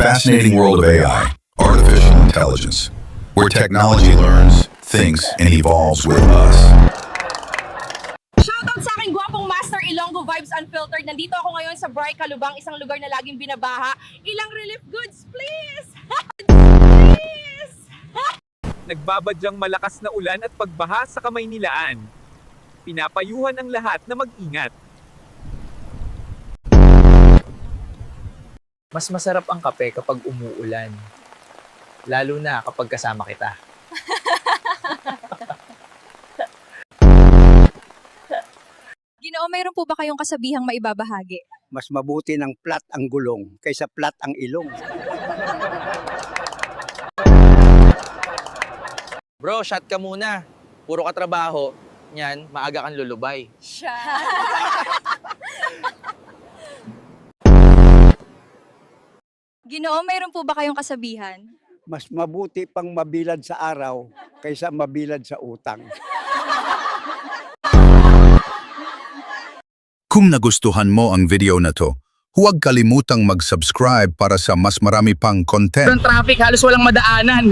fascinating world of AI, artificial intelligence, where technology learns, thinks, and evolves with us. Shoutout sa aking gwapong Master Ilonggo Vibes Unfiltered. Nandito ako ngayon sa Bray, Calubang, isang lugar na laging binabaha. Ilang relief goods, please! Please! Nagbabadyang malakas na ulan at pagbaha sa Kamaynilaan. Pinapayuhan ang lahat na mag-ingat. Mas masarap ang kape kapag umuulan. Lalo na kapag kasama kita. Ginoo, mayroon po ba kayong kasabihang maibabahagi? Mas mabuti ng flat ang gulong kaysa flat ang ilong. Bro, shot ka muna. Puro ka trabaho. Yan, maaga kang lulubay. Siya. Ginoo, mayroon po ba kayong kasabihan? Mas mabuti pang mabilad sa araw kaysa mabilad sa utang. Kung nagustuhan mo ang video na to, huwag kalimutang mag-subscribe para sa mas marami pang content. Traffic, halos walang madaanan.